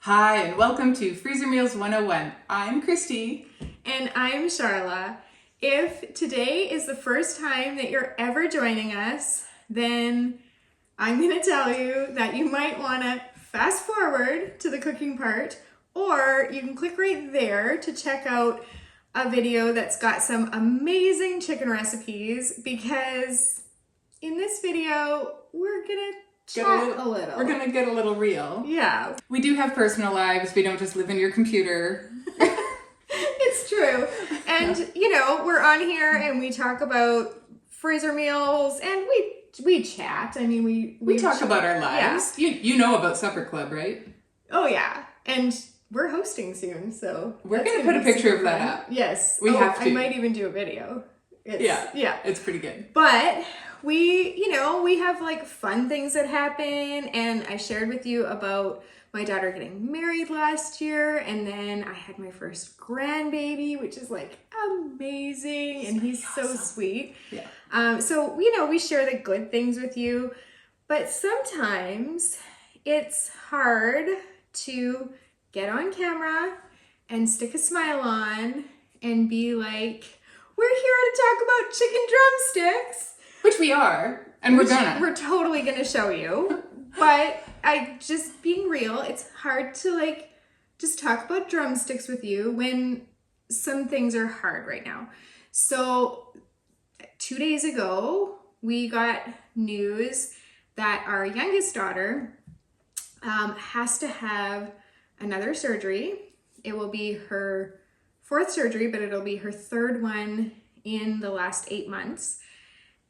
Hi, and welcome to Freezer Meals 101. I'm Christy. And I'm Charla. If today is the first time that you're ever joining us, then I'm going to tell you that you might want to fast forward to the cooking part, or you can click right there to check out a video that's got some amazing chicken recipes, because in this video, we're going to chat a little. We're going to get a little real. Yeah. We do have personal lives. We don't just live in your computer. It's true. And, we're on here and we talk about freezer meals and we chat. I mean, we talk about our lives. Yeah. You know about Supper Club, right? Oh, yeah. And we're hosting soon, so we're going to put a picture of that up. Yes. We have to. I might even do a video. Yeah. It's pretty good. But we have like fun things that happen, and I shared with you about my daughter getting married last year, and then I had my first grandbaby, which is like amazing, and he's awesome. So sweet. Yeah. So we share the good things with you, but sometimes it's hard to get on camera and stick a smile on and be like, we're here to talk about chicken drumsticks. Which we are, and We're totally gonna show you. But being real, it's hard to just talk about drumsticks with you when some things are hard right now. So 2 days ago, we got news that our youngest daughter has to have another surgery. It will be her fourth surgery, but it'll be her third one in the last 8 months.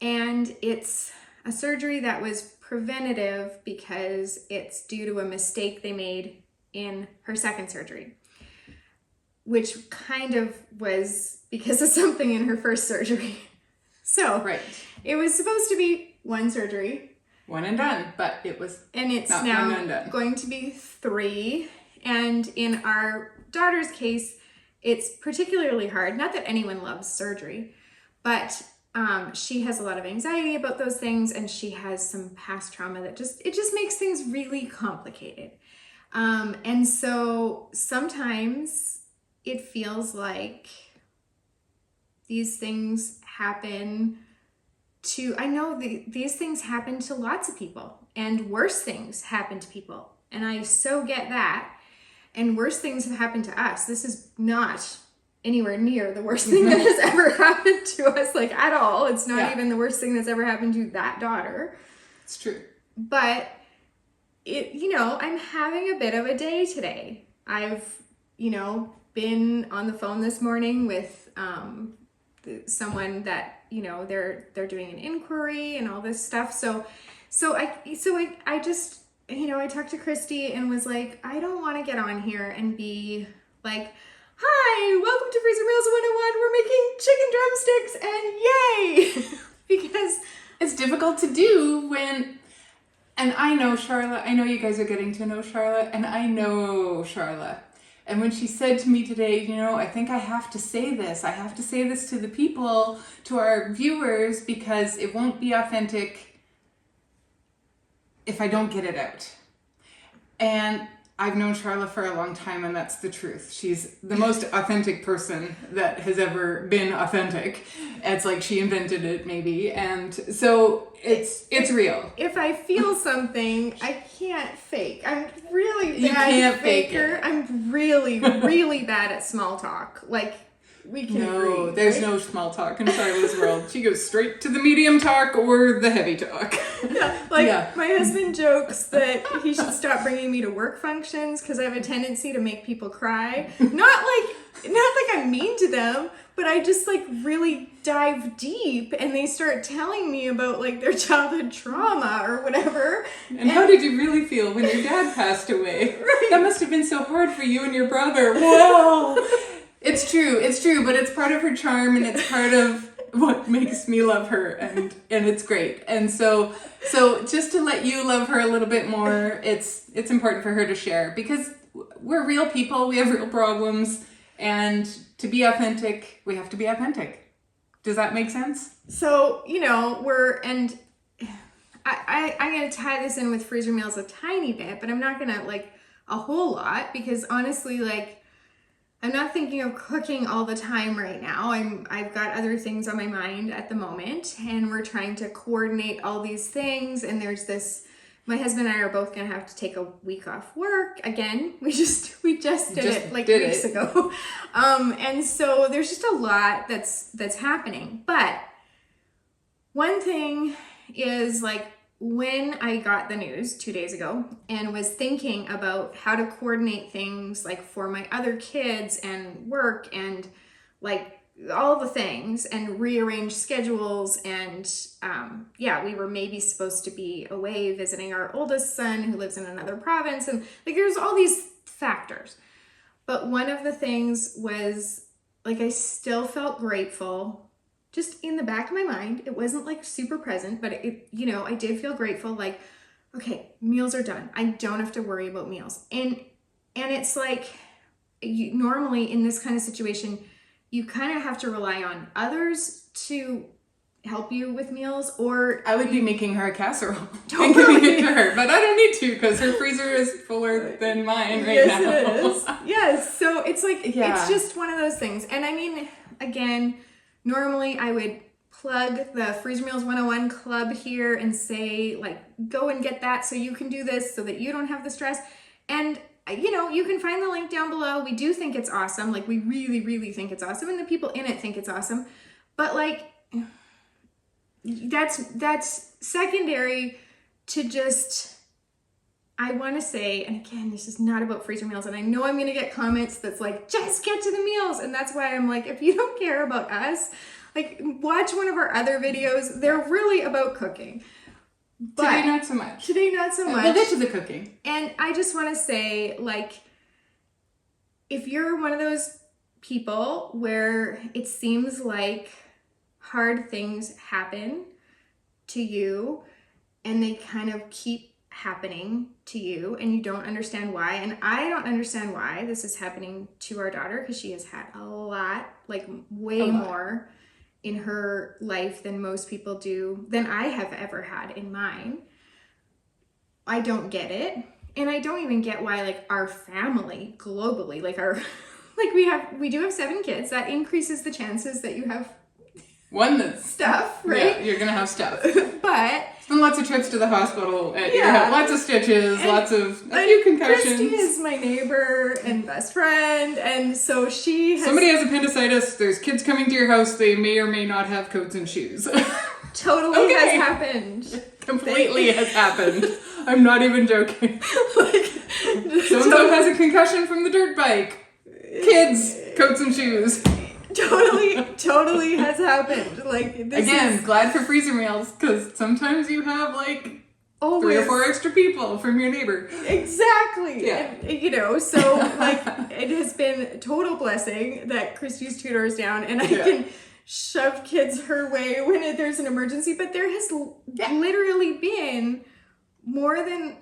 And it's a surgery that was preventative because it's due to a mistake they made in her second surgery, which kind of was because of something in her first surgery. So right. It was supposed to be one surgery. One and done, but it was and it's not now one and done. Going to be 3. And in our daughter's case, it's particularly hard. Not that anyone loves surgery, but she has a lot of anxiety about those things, and she has some past trauma that just makes things really complicated. And so sometimes it feels like these things happen to, these things happen to lots of people, and worse things happen to people. And I so get that. And worse things have happened to us. This is not anywhere near the worst thing that has ever happened to us, at all. It's not even the worst thing that's ever happened to that daughter. It's true. But I'm having a bit of a day today. I've, been on the phone this morning with someone that, they're doing an inquiry and all this stuff. So I just, I talked to Christy and was like, I don't want to get on here and be like, hi, welcome to Freezer Meals 101. We're making chicken drumsticks and yay! Because it's difficult to do when, and I know Charla, I know you guys are getting to know Charla, and I know Charla. And when she said to me today, I think I have to say this. I have to say this to the people, to our viewers, because it won't be authentic if I don't get it out. And I've known Charla for a long time, and that's the truth. She's the most authentic person that has ever been authentic. It's like she invented it, maybe. And so it's real. If I feel something, I can't fake. I'm really bad you can't faker. Fake it. I'm really, really bad at small talk. We can agree. There's no small talk in Charla's world. She goes straight to the medium talk or the heavy talk. My husband jokes that he should stop bringing me to work functions because I have a tendency to make people cry. Not like I'm mean to them, but I just really dive deep and they start telling me about their childhood trauma or whatever. And how did you really feel when your dad passed away? Right. That must have been so hard for you and your brother. Whoa! It's true, but it's part of her charm, and it's part of what makes me love her, and it's great. And so just to let you love her a little bit more, it's important for her to share, because we're real people, we have real problems, and to be authentic, we have to be authentic. Does that make sense? So, I'm going to tie this in with freezer meals a tiny bit, but I'm not going to a whole lot because honestly, like, I'm not thinking of cooking all the time right now. I've got other things on my mind at the moment, and we're trying to coordinate all these things. And there's this, my husband and I are both gonna have to take a week off work again. We just did it like weeks ago. And so there's just a lot that's happening. But one thing is, like, when I got the news 2 days ago and was thinking about how to coordinate things like for my other kids and work and like all the things and rearrange schedules and we were maybe supposed to be away visiting our oldest son who lives in another province, and like there's all these factors. But one of the things was, like, I still felt grateful. Just in the back of my mind, it wasn't like super present, but it, you know, I did feel grateful, like, okay, meals are done. I don't have to worry about meals. And it's like, you normally in this kind of situation, you kind of have to rely on others to help you with meals, or I would be making her a casserole Totally. and giving it to her, but I don't need to because her freezer is fuller than mine right now. Yes, it is. Yes, so it's like, Yeah. It's just one of those things. And I mean, again, normally I would plug the Freezer Meals 101 club here and say, like, go and get that so you can do this so that you don't have the stress. And, you know, you can find the link down below. We do think it's awesome. Like, we really, really think it's awesome. And the people in it think it's awesome. But, like, that's secondary to just, I want to say, and again, this is not about freezer meals, and I know I'm going to get comments that's like, just get to the meals. And that's why I'm like, if you don't care about us, like, watch one of our other videos. They're really about cooking. But Today, not so much. Today, not so much. We'll get to the cooking. And I just want to say, like, if you're one of those people where it seems like hard things happen to you and they kind of keep happening to you and you don't understand why, and I don't understand why this is happening to our daughter because she has had a lot, like way more in her life than most people do, than I have ever had in mine. I don't get it. And I don't even get why, like, our family globally, like our, like we do have 7 kids. That increases the chances that you have one that's stuff, right? Yeah, you're gonna have stuff. But it's been lots of trips to the hospital. Lots of stitches, a few concussions. Christy is my neighbor and best friend, and so she has... Somebody has appendicitis. There's kids coming to your house. They may or may not have coats and shoes. Totally has happened. Completely has happened. I'm not even joking. Like, so-and-so has a concussion from the dirt bike. Kids, coats and shoes. Totally has happened. Like, this Again, is glad for freezer meals, because sometimes you have, like, always 3 or 4 extra people from your neighbor. Exactly. Yeah. And, you know, so, like, it has been a total blessing that Christy's 2 doors down and I can shove kids her way when there's an emergency. But there has literally been more than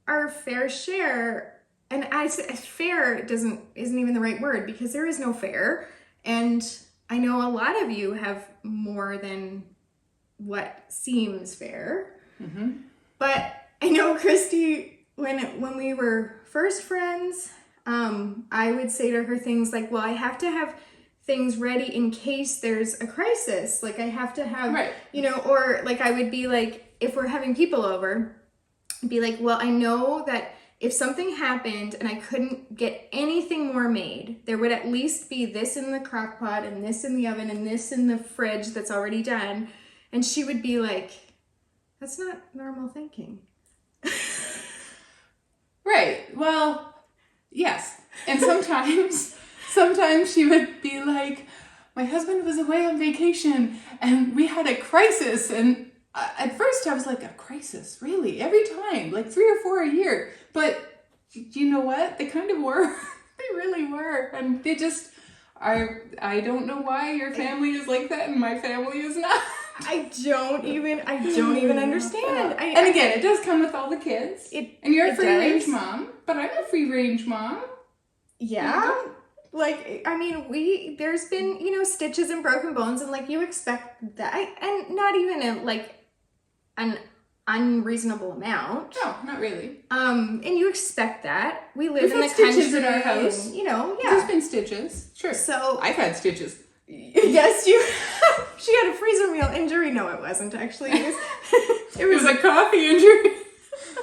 our fair share. And I say fair isn't even the right word, because there is no fair. And I know a lot of you have more than what seems fair. Mm-hmm. But I know Christy, when we were first friends, I would say to her things like, well, I have to have things ready in case there's a crisis. Like, I have to have, you know, or like I would be like, if we're having people over, I'd be like, well, I know that if something happened and I couldn't get anything more made, there would at least be this in the crock pot and this in the oven and this in the fridge that's already done. And she would be like, that's not normal thinking. Right. Well, yes. And sometimes she would be like, my husband was away on vacation and we had a crisis. And at first I was like, a crisis? Really? Every time? Like 3 or 4 a year? But you know what? They kind of were. They really were. And they just I don't know why your family is like that and my family is not. I don't even understand. And again, it does come with all the kids. And you're a free range mom, but I'm a free range mom. Yeah. Like, I mean, there's been, you know, stitches and broken bones, and like you expect that, and not even an unreasonable amount. No, not really. And you expect that. We live We've in the had stitches country in our house. and, you know, There's been stitches. Sure. So I've had stitches. yes, you. She had a freezer meal injury. No, it wasn't actually. It was a coffee injury.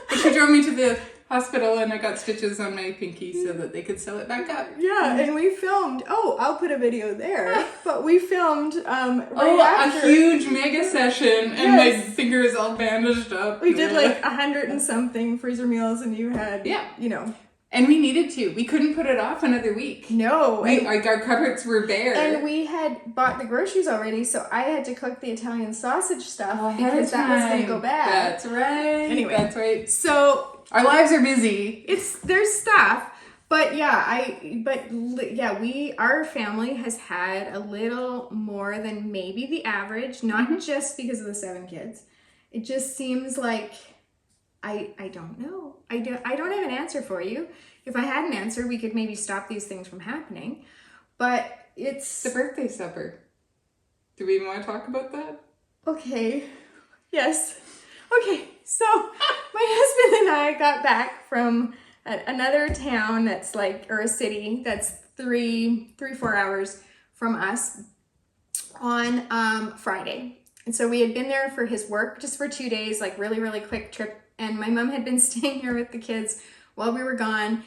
But she drove me to the hospital and I got stitches on my pinky so that they could sew it back up. Yeah, and we filmed. Oh, I'll put a video there. But we filmed right after. A huge mega session, and my finger is all bandaged up. We did like 100 and something freezer meals, and you had, you know. And we needed to. We couldn't put it off another week. No. Our cupboards were bare. And we had bought the groceries already, so I had to cook the Italian sausage stuff because that was going to go bad. That's right. Anyway. That's right. So our lives are busy. There's stuff. But our family has had a little more than maybe the average, not just because of the 7 kids. It just seems like I don't know. I don't have an answer for you. If I had an answer, we could maybe stop these things from happening. But it's the birthday supper. Do we want to talk about that? Okay. Yes. Okay. So my husband and I got back from another town that's or a city that's 3-4 hours from us on Friday. And so we had been there for his work just for 2 days, like really, really quick trip. And my mom had been staying here with the kids while we were gone.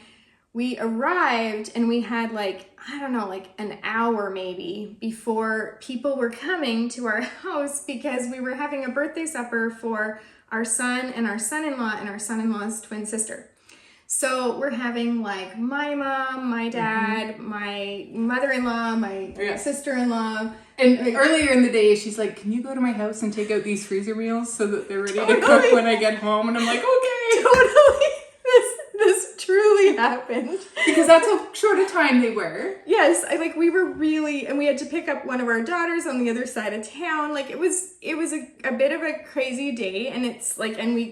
We arrived and we had an hour maybe before people were coming to our house because we were having a birthday supper for our son and our son-in-law and our son-in-law's twin sister. So we're having my mom, my dad, my mother-in-law, my sister-in-law. And earlier in the day, she's like, can you go to my house and take out these freezer meals so that they're ready to cook when I get home? And I'm like, okay. Totally. This truly happened. Because that's how short a time they were. Yes. We were really, and we had to pick up one of our daughters on the other side of town. It was a bit of a crazy day. And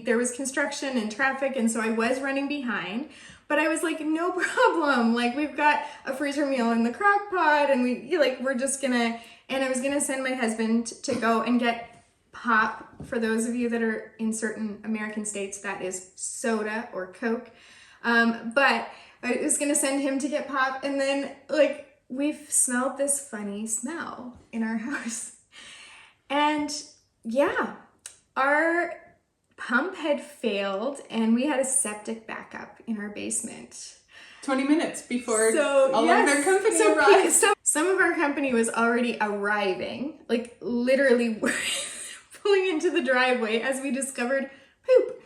there was construction and traffic. And so I was running behind. But I was like, no problem. We've got a freezer meal in the crock pot. And we're just gonna, and I was gonna send my husband to go and get pop. For those of you that are in certain American states, that is soda or Coke. But I was gonna send him to get pop, and then we've smelled this funny smell in our house. And our pump had failed and we had a septic backup in our basement. 20 minutes before all of their company arrived. Some of our company was already arriving, literally pulling into the driveway as we discovered poop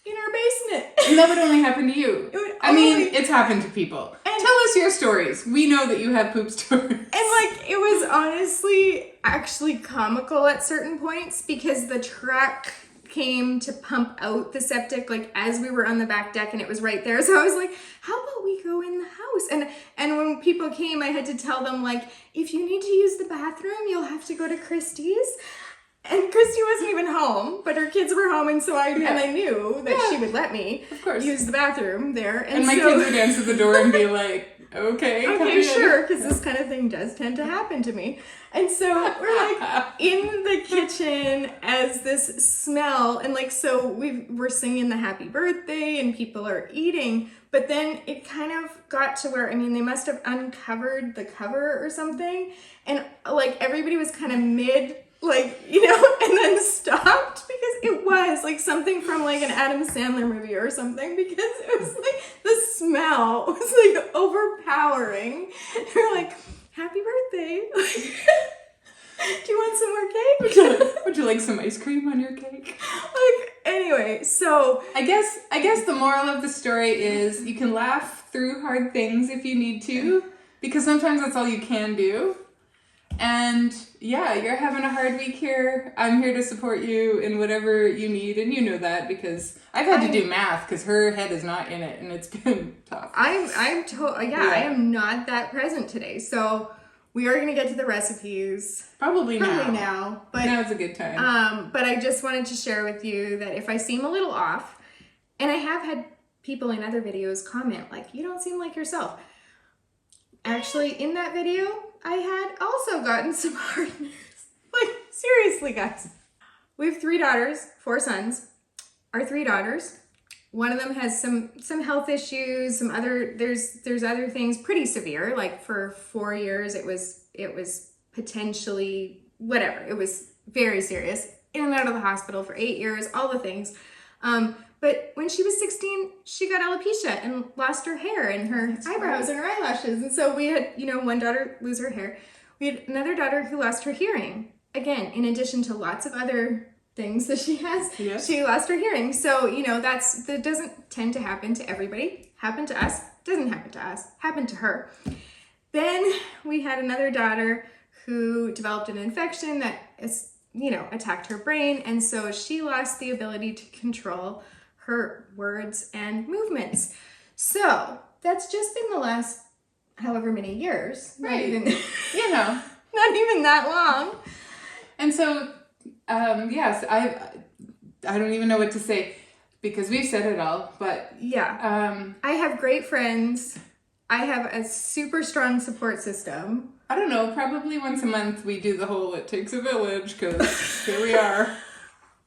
in our basement. And that would only happen to you. It's happened to people. And tell us your stories. We know that you have poop stories. And it was honestly actually comical at certain points because the truck came to pump out the septic as we were on the back deck and it was right there. So I was like, how about we go in the house? And when people came, I had to tell them if you need to use the bathroom, you'll have to go to Christie's. And Christy wasn't even home, but her kids were home, and so I knew that she would let me use the bathroom there. And my kids would answer the door and be like, okay, sure, because this kind of thing does tend to happen to me. And so we're in the kitchen as this smell, and so we're singing the happy birthday, and people are eating. But then it kind of got to where, they must have uncovered the cover or something, and everybody was kind of mid. And then stopped because it was something from an Adam Sandler movie or something, because it was the smell was overpowering. And we're like, happy birthday. Do you want some more cake? Would you like some ice cream on your cake? Anyway, so I guess the moral of the story is you can laugh through hard things if you need to, because sometimes that's all you can do. And you're having a hard week here. I'm here to support you in whatever you need, and you know that because I've had to do math because her head is not in it, and it's been tough. I am not that present today, so we are gonna get to the recipes probably now. But now's a good time. But I just wanted to share with you that if I seem a little off, and I have had people in other videos comment you don't seem like yourself. Actually, in that video, I had also gotten some hard news. Seriously, guys. we have 3 daughters, 4 sons. Our 3 daughters, one of them has some health issues, there's other things pretty severe. Like for 4 years, it was potentially whatever. It was very serious. In and out of the hospital for 8 years, all the things. But when she was 16, she got alopecia and lost her hair and her eyebrows and her eyelashes. And so we had, one daughter lose her hair. We had another daughter who lost her hearing. Again, in addition to lots of other things that she has, she lost her hearing. So, that doesn't tend to happen to everybody. Happened to us, doesn't happen to us, happened to her. Then we had another daughter who developed an infection that attacked her brain. And so she lost the ability to control her words and movements. So that's just in the last however many years. Right. Not even, not even that long. And so, yes, I don't even know what to say because we've said it all, but yeah, I have great friends. I have a super strong support system. I don't know, probably once a month we do the whole it takes a village because here we are.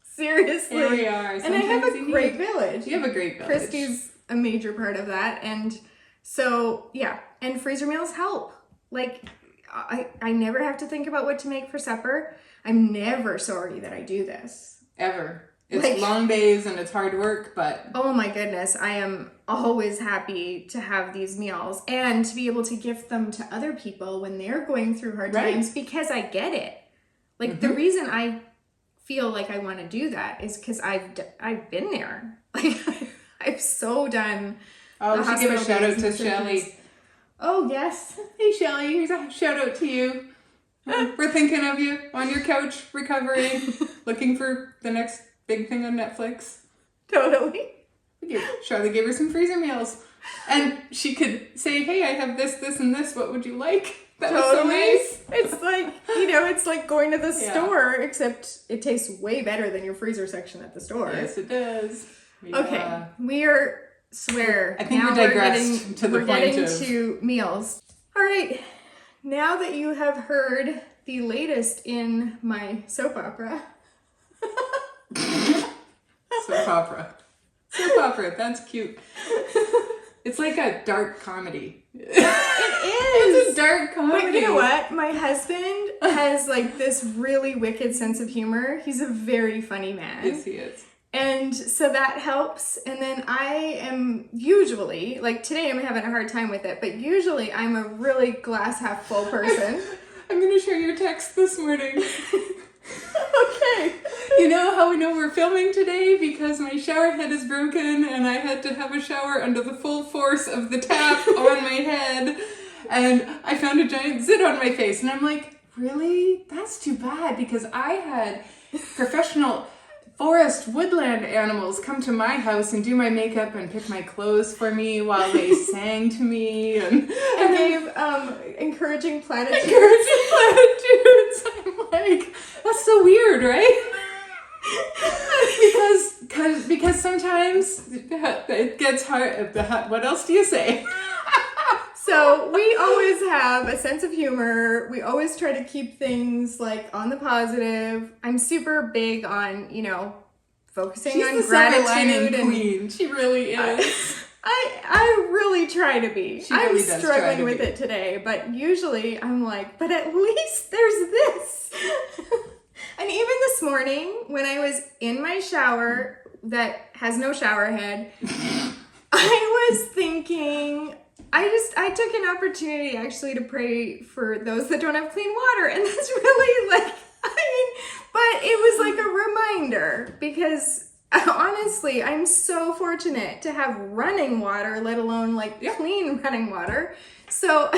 Seriously. Here we are. And I have a great village. You have a great village. Christy's a major part of that. And so, yeah. And freezer meals help. Like, I never have to think about what to make for supper. I'm never sorry that I do this. Ever. It's long days and it's hard work, but... Oh my goodness. I am always happy to have these meals and to be able to gift them to other people when they're going through hard times because I get it. Like, the reason I feel like I want to do that is because I've been there. Like, I've so done. Oh, we should give a shout out to Shelly. Oh, yes. Hey, Shelly, here's a shout out to you. We're thinking of you on your couch, recovering, looking for the next big thing on Netflix. Totally. Charlotte gave her some freezer meals. And she could say, hey, I have this, this, and this. What would you like? That was so nice. It's like, it's like going to the store, except it tastes way better than your freezer section at the store. Yes, it does. Yeah. Okay, I think we digressed to the point We're getting to meals. All right, now that you have heard the latest in my soap opera. Soap opera, that's cute. It's like a dark comedy. It is. It's a dark comedy. But you know what? My husband has like this really wicked sense of humor. He's a very funny man. Yes, he is. And so that helps. And then I am usually, like today I'm having a hard time with it, but usually I'm a really glass half full person. I'm going to share your text this morning. Okay. You know how we know we're filming today? Because my shower head is broken and I had to have a shower under the full force of the tap on my head. And I found a giant zit on my face. And I'm like, really? That's too bad because I had professional forest woodland animals come to my house and do my makeup and pick my clothes for me while they sang to me and gave encouraging platitudes. I'm like, that's so weird, right? because sometimes it gets hard. What else do you say? So we always have a sense of humor. We always try to keep things like on the positive. I'm super big on, focusing She's on the silver lining gratitude and queen. She really is. I really try to be. She really does struggling with it today, but usually I'm like, but at least there's this. And even this morning when I was in my shower that has no shower head, I was thinking, I took an opportunity actually to pray for those that don't have clean water. And that's really but it was like a reminder because honestly, I'm so fortunate to have running water, let alone clean running water. So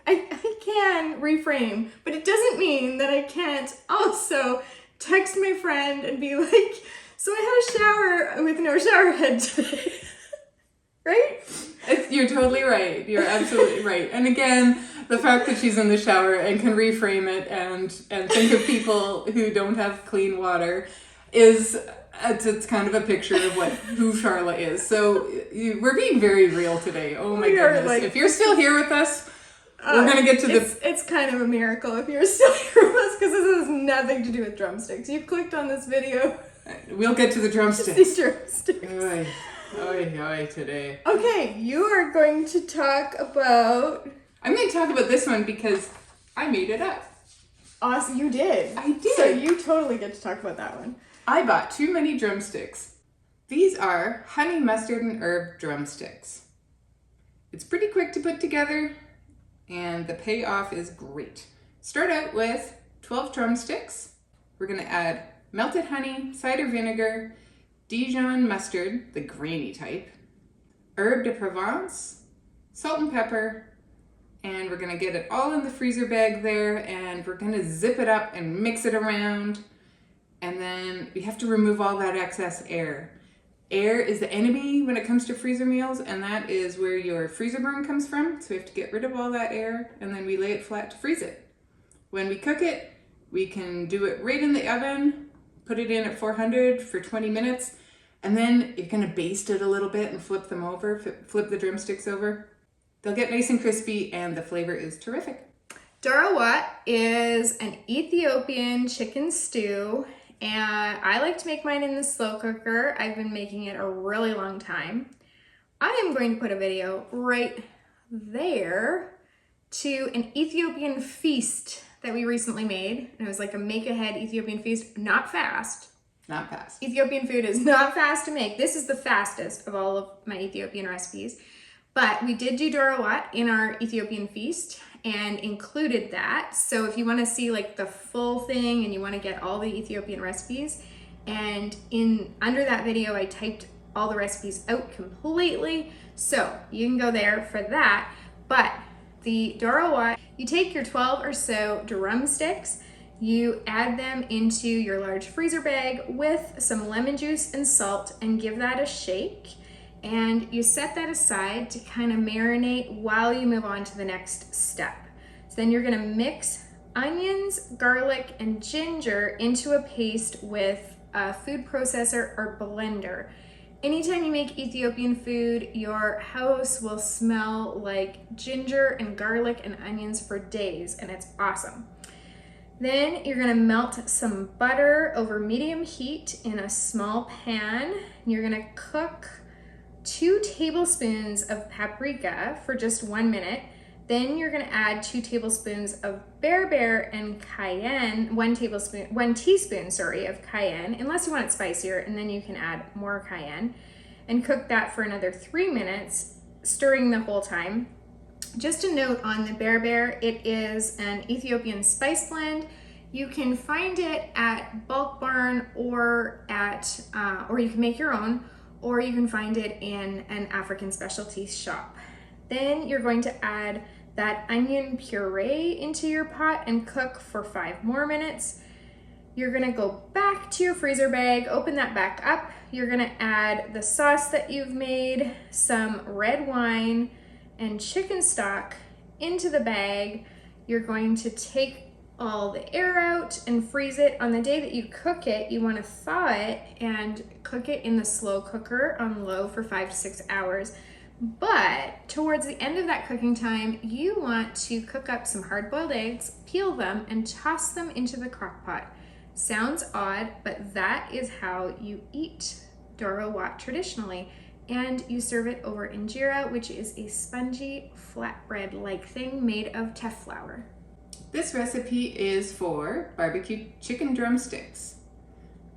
I can reframe, but it doesn't mean that I can't also text my friend and be like, so I had a shower with no shower head today. Right? You're totally right. You're absolutely right. And again, the fact that she's in the shower and can reframe it and think of people who don't have clean water it's kind of a picture of who Charla is. So we're being very real today. Oh my goodness. If you're still here with us, We're gonna get to the... It's kind of a miracle if you're still here with us, because this has nothing to do with drumsticks. You've clicked on this video. We'll get to the drumsticks. These drumsticks. Oy, oy, oy, today. Okay, you are going to talk about... I'm going to talk about this one because I made it up. Awesome, you did. I did. So you totally get to talk about that one. I bought too many drumsticks. These are honey mustard and herb drumsticks. It's pretty quick to put together and the payoff is great. Start out with 12 drumsticks. We're going to add melted honey, cider vinegar, Dijon mustard, the grainy type, herb de Provence, salt and pepper, and we're going to get it all in the freezer bag there, and we're going to zip it up and mix it around, and then we have to remove all that excess air. Air is the enemy when it comes to freezer meals, and that is where your freezer burn comes from, so we have to get rid of all that air, and then we lay it flat to freeze it. When we cook it, we can do it right in the oven, put it in at 400 for 20 minutes, and then you're going to baste it a little bit and flip them over, flip the drumsticks over. They'll get nice and crispy and the flavor is terrific. Doro Wot is an Ethiopian chicken stew, and I like to make mine in the slow cooker. I've been making it a really long time. I am going to put a video right there to an Ethiopian feast that we recently made. And it was like a make-ahead Ethiopian feast, not fast. Not fast. Ethiopian food is not fast to make. This is the fastest of all of my Ethiopian recipes. But we did do Doro Wot in our Ethiopian feast and included that. So if you want to see like the full thing and you want to get all the Ethiopian recipes, and under that video I typed all the recipes out completely. So you can go there for that. But the Doro Wot, you take your 12 or so drumsticks, you add them into your large freezer bag with some lemon juice and salt and give that a shake. And you set that aside to kind of marinate while you move on to the next step. So then you're gonna mix onions, garlic, and ginger into a paste with a food processor or blender. Anytime you make Ethiopian food, your house will smell like ginger and garlic and onions for days, and it's awesome. Then you're gonna melt some butter over medium heat in a small pan. You're gonna cook 2 tablespoons of paprika for just 1 minute. Then you're gonna add 2 tablespoons of bearberry and cayenne, 1 teaspoon of cayenne, unless you want it spicier, and then you can add more cayenne, and cook that for another 3 minutes, stirring the whole time. Just a note on the bearberry, it is an Ethiopian spice blend. You can find it at Bulk Barn or you can make your own, or you can find it in an African specialty shop. Then you're going to add that onion puree into your pot and cook for 5 more minutes. You're gonna go back to your freezer bag, open that back up. You're gonna add the sauce that you've made, some red wine, and chicken stock into the bag. You're going to take all the air out and freeze it. On the day that you cook it, you want to thaw it and cook it in the slow cooker on low for 5 to 6 hours. But towards the end of that cooking time, you want to cook up some hard-boiled eggs, peel them, and toss them into the crock pot. Sounds odd, but that is how you eat Doro Wot traditionally. And you serve it over injera, which is a spongy flatbread-like thing made of teff flour. This recipe is for barbecue chicken drumsticks.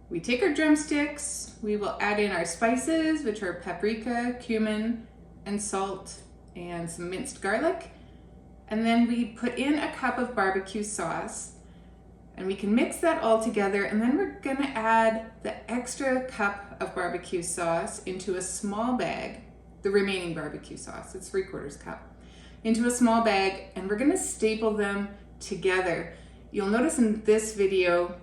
We take our drumsticks, we will add in our spices, which are paprika, cumin, and salt, and some minced garlic. And then we put in a cup of barbecue sauce, and we can mix that all together, and then we're gonna add the extra cup of barbecue sauce into a small bag, the remaining barbecue sauce, it's 3/4 cup, into a small bag, and we're gonna staple them together. You'll notice in this video,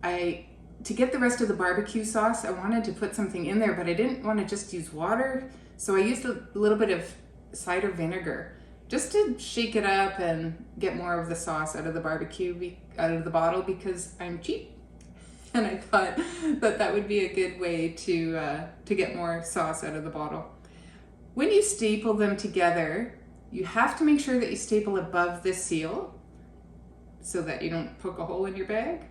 to get the rest of the barbecue sauce, I wanted to put something in there, but I didn't want to just use water, so I used a little bit of cider vinegar just to shake it up and get more of the sauce out of the out of the bottle, because I'm cheap, and I thought that would be a good way to get more sauce out of the bottle. When you staple them together, You have to make sure that you staple above the seal so that you don't poke a hole in your bag.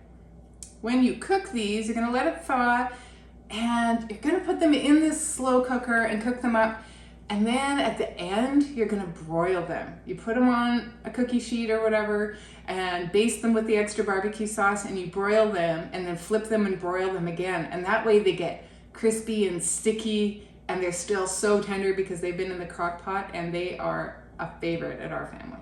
When you cook these, you're gonna let it thaw, and you're gonna put them in this slow cooker and cook them up. And then at the end, you're gonna broil them. You put them on a cookie sheet or whatever and baste them with the extra barbecue sauce, and you broil them and then flip them and broil them again. And that way they get crispy and sticky, and they're still so tender because they've been in the crock pot, and they are a favorite at our family.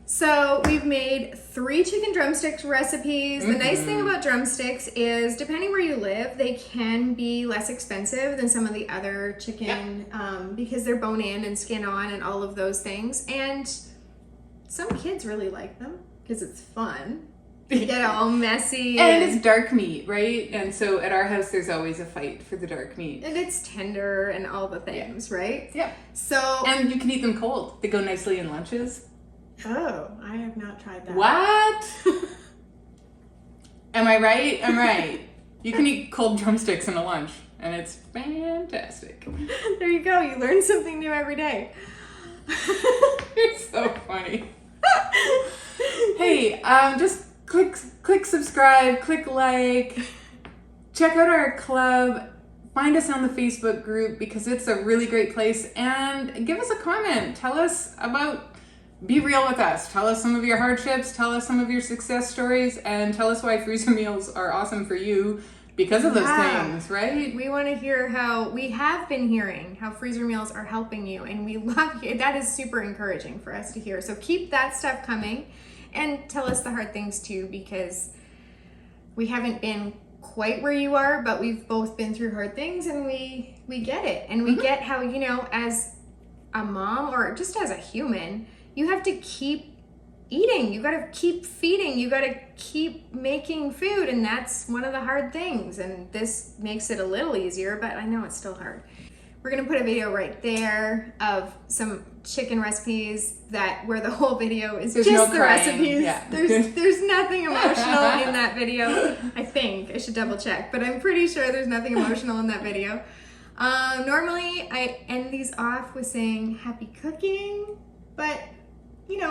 So we've made 3 chicken drumsticks recipes. The nice thing about drumsticks is, depending where you live, they can be less expensive than some of the other chicken because they're bone in and skin on and all of those things. And some kids really like them because it's fun. You get all messy. And it's dark meat, right? And so at our house, there's always a fight for the dark meat. And it's tender and all the things, right? Yeah. So. And you can eat them cold. They go nicely in lunches. Oh, I have not tried that. What? Am I right? I'm right. You can eat cold drumsticks in a lunch, and it's fantastic. There you go. You learn something new every day. It's so funny. Hey, just click subscribe, click like, check out our club, find us on the Facebook group because it's a really great place, and give us a comment. Tell us be real with us. Tell us some of your hardships, tell us some of your success stories, and tell us why freezer meals are awesome for you because of those things, right? We want to hear we have been hearing how freezer meals are helping you, and we love you. That is super encouraging for us to hear. So keep that stuff coming, and tell us the hard things too, because we haven't been quite where you are, but we've both been through hard things, and we get it. And we get how, as a mom or just as a human, you have to keep eating. You got to keep feeding. You got to keep making food. And that's one of the hard things. And this makes it a little easier, but I know it's still hard. We're going to put a video right there of some chicken recipes where the whole video is just the recipes. Yeah. There's nothing emotional in that video. I think. I should double check, but I'm pretty sure there's nothing emotional in that video. Normally I end these off with saying happy cooking, but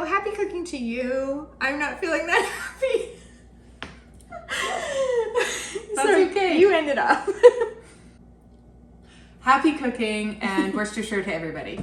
happy cooking to you. I'm not feeling that happy. That's okay. You end it up. Happy cooking and Worcestershire to everybody.